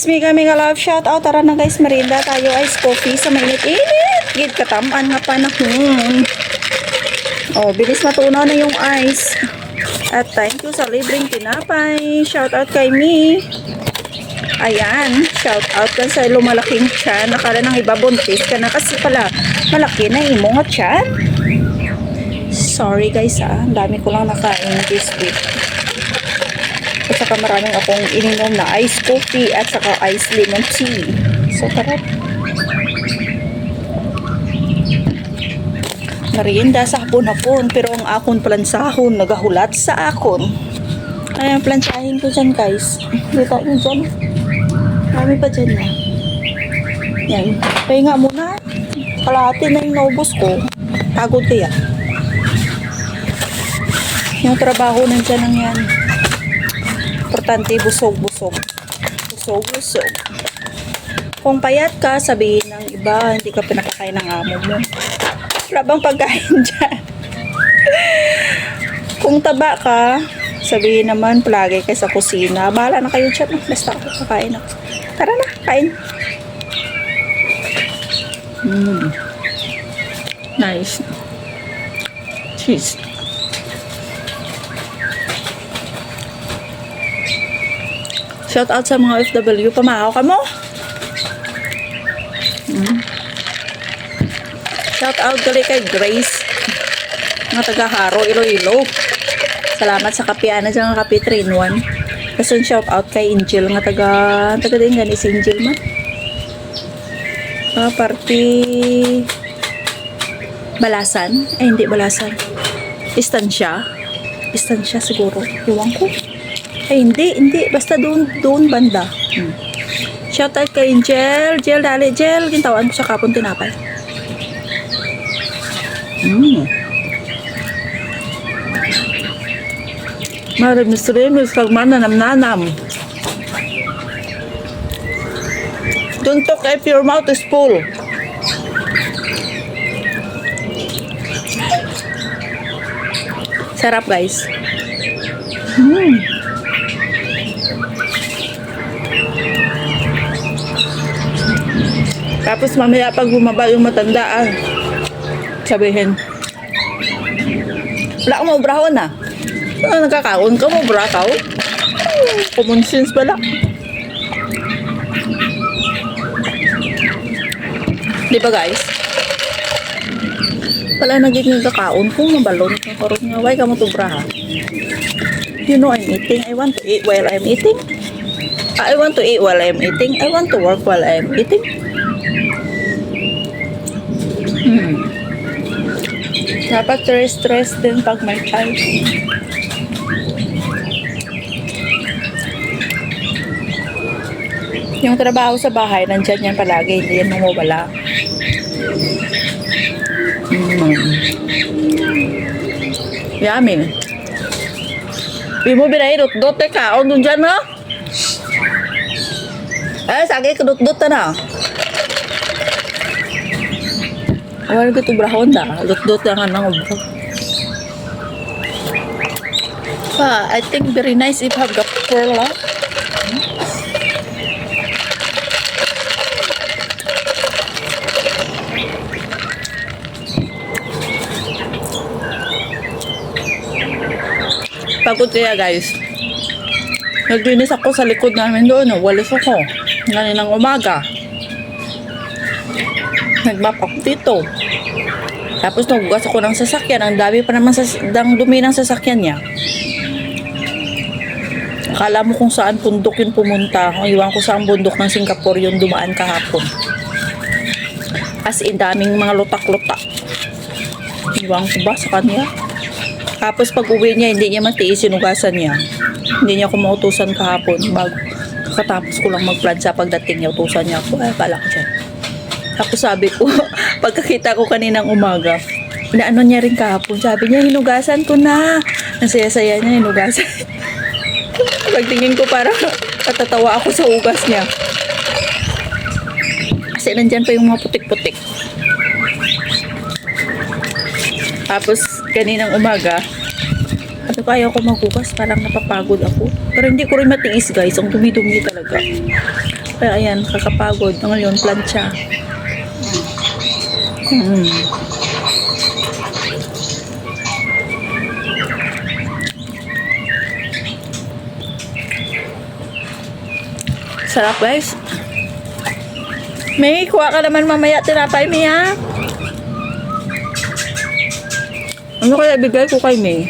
guys, mega love shout out. Tara na guys, merienda tayo, ice coffee sa mainit-init. Gid katamaan nga panahon. Oh, bilis matunaw na yung ice. At thank you sa libreng tinapay. Shout out kay me. Ayan, shout out ka sa lumalaking tiyan. Nakala nang iba buntis ka na kasi pala malaki na imo nga tiyan. Sorry guys ang dami ko lang nakain this week. At saka maraming akong ininom na ice coffee at saka ice lemon tea. So tara. Merienda sa hapon-hapon pero ang akon plansahon nagahulat sa akon. Ayan, plansahin ko dyan guys. Kita nyo dyan. Marami pa dyan na. Yan. Pahinga muna. Kalahati na yung naubos ko. Pagod kaya. Yung trabaho nandyan lang yan. Importante, busog-busog. Busog-busog. Kung payat ka, sabihin ng iba, hindi ka pinakakain ng amo mo. Wala bang pagkain dyan? Kung taba ka, sabihin naman, palagi kayo sa kusina. Bahala na kayo dyan. Basta ako, kakain ako. Tara na, kain. Nice. Cheese. Shout out sa mga FW. Pamakaw ka mo. Shout out gali kay Grace. Mga taga-Haro, Iloilo. Salamat sa kapiana dyan, kapi 3-in-1. Kasi shout out kay Angel. Nga taga din gani si Angel man. Party Balasan. Ay, hindi Balasan. Istansya. Istansya siguro. Iwan ko. Ay, hindi. Basta doon banda. Shout out kay Angel. Jel, dali, Jel. Gintawan ko sa kapon tinapay. Marimis-rimis, kagmananam-nanam. Don't talk if your mouth is full. Sarap, guys. Tapos mamaya pag bumaba yung matanda, sabihin, wala ka maubrahon na. Nagkakaon ka mo, brakaw. Common sense pala. Diba guys? Pala naging nagkakaon ko, mabalon ka karoon nga. Why ka mo to braha? You know I'm eating. I want to eat while I'm eating. I want to eat while I'm eating. I want to work while I'm eating. Dapat stress din pag may child. Yung trabaho sa bahay, nandyan yan palagi, hindi yan mawawala. Yummy. Di mo binahidot-dot eh kaon dun dyan, no? Sagay kadot-dot na. Awal ko ito brahon da. Dot-dot lang ang ubro. I think very nice if have the pearl, Pagod kaya guys. Naglinis ako sa likod namin doon. Walis ako. Nganinang umaga. Nagmap ako dito. Tapos nagugas ako ng sasakyan. Ang dami pa naman dumi ng sasakyan niya. Akala mo kung saan bundok yun pumunta. Iwan ko saan bundok ng Singapore yung dumaan kahapon. As in daming mga lutak-lutak. Iwan ko ba sa kanya? Tapos pag uwi niya, hindi niya matiis, sinugasan niya. Hindi niya ako mautusan kahapon. Kakatapos ko lang mag-plan sa pagdating niya, utusan niya ako. Ay, pala ko dyan. Tapos sabi ko, pagkakita ko kaninang umaga, inaano niya rin kahapon. Sabi niya, hinugasan ko na. Nasaya-saya niya, hinugasan. Pagtingin ko parang katatawa ako sa ugas niya. Kasi nandyan pa yung mga putik-putik. Tapos, kaninang umaga, sabi ko ayaw ko maghugas, parang napapagod ako. Pero hindi ko rin matiis guys, ang dumi-dumi talaga. Kaya ayan, kakapagod. Ngayon, plancha. Sarap guys. May, kuha ka naman mamaya tinapay, May, ha? Ano kaya bigay ko kay May?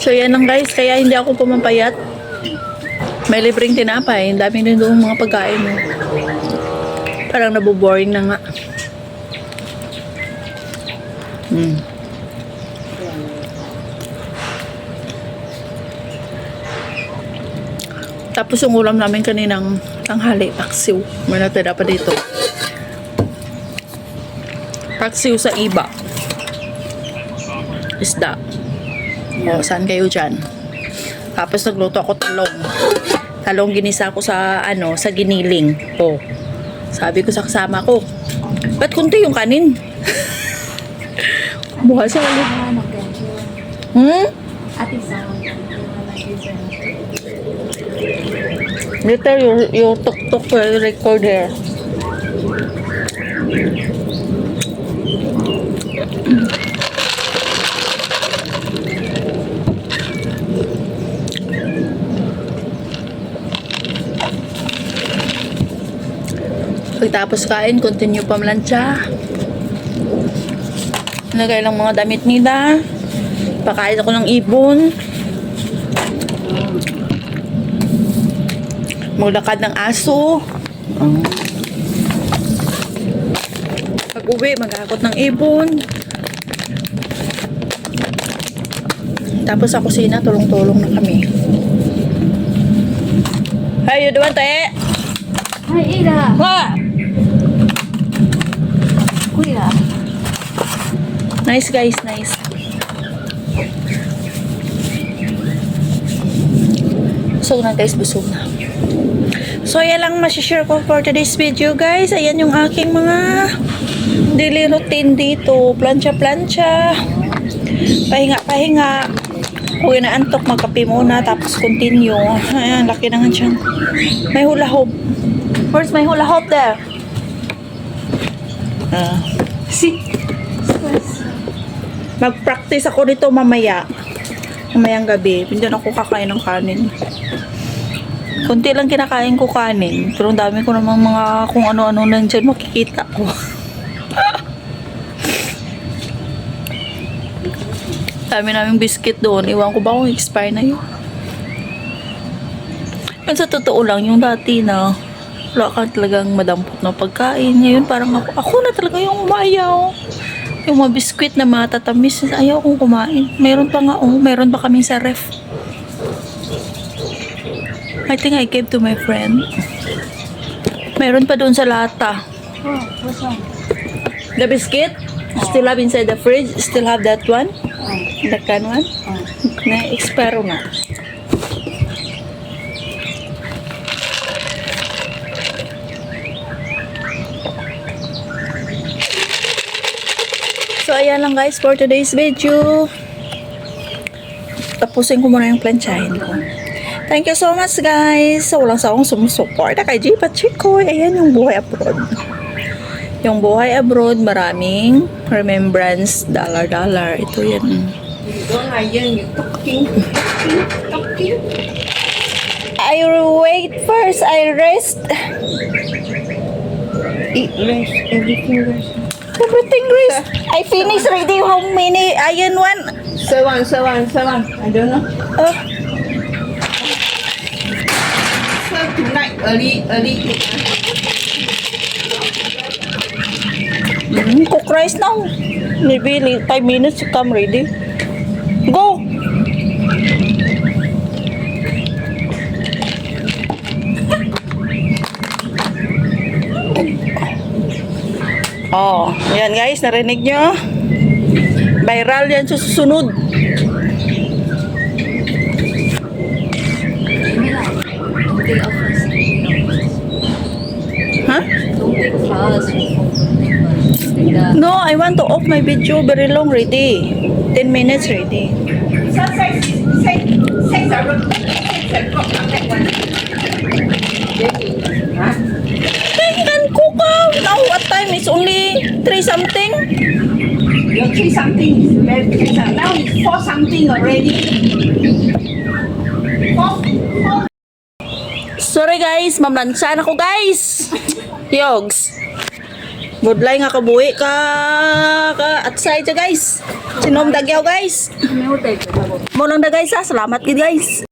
So yan lang guys, kaya hindi ako pumapayat. May libreng tinapay, ang dami din doon mga pagkain. Parang naboboring na nga. Tapos yung ulam namin kaninang tanghali, paksiw. May natira pa dito. Paksiw sa iba. Isda. O, saan kayo dyan? Tapos nagluto ako talong. Talong ginisa ko sa, sa giniling. O, sabi ko sa kasama ko, ba't kunti yung kanin? Buha sa ulit. Later, your tuk-tuk will record here. Pagtapos kain, continue pamlansya. Nagay lang mga damit nila. Pakain ako ng ibon. Maglakad ng aso. Pag-uwi, mag-akot ng ibon. Tapos sa kusina, tulong-tulong na kami. Hey, you doing, te? Hi, Ida. Ha! Kuya. Nice guys, nice. Busog na guys, busog na. So yan lang masishare ko for today's video guys. Ayan yung aking mga daily routine dito. Plancha-plancha. Pahinga-pahinga. Kung inaantok, magkape muna. Tapos continue. Ayan, laki na nga dyan. May hula hoop. Where's my hula hoop there? See? Mag-practice ako dito mamaya. Mamayang gabi. Hindi na ako kakain ng kanin. Kunti lang kinakain ko kanin. Pero ang dami ko namang mga kung ano-ano nandyan makikita ko. Dami naming biscuit doon. Iwan ko ba kung expire na yun? Yan sa totoo lang, yung dati na wala ka talagang madampot na pagkain. Ngayon parang ako na talaga yung umayaw. Yung mga biskuit na matatamis, ayaw kong kumain. Meron pa nga, meron pa kaming sa ref. I think I gave to my friend. Meron pa doon sa lata. Oh, what's wrong? The biscuit, still have inside the fridge, still have that one. The can one. Na-expire na. So, ayan lang guys for today's video. Tapusin ko muna yung planchahin ko. Thank you so much guys. So, walang sa akong sumusuporta kay G. Pachico. Ayan yung buhay abroad. Yung buhay abroad, maraming remembrance, dollar. Ito yan. I wait first. I rest. Rest, everything rest. Everything rest. I finish ready how many? Ayan one. Seven. I don't know. So tonight early. Cook rice now. Maybe 5 minutes to come ready. Go. Oh, yan guys, narinig nyo? Viral yan sa susunod. Ha? Don't take fast. No, I want to off my video very long ready. 10 minutes ready. So six o'clock. That one. Huh? Can cook out. Now what time? It's only 3 something. Your 3 something is very now it's 4 something already. 4. Sorry guys, mamlansyan ako guys. Yogs. Budlay nga kabuhi ka atsay dya guys. Sinom dagyaw guys. Mo lang da guys ha. Salamat gid guys.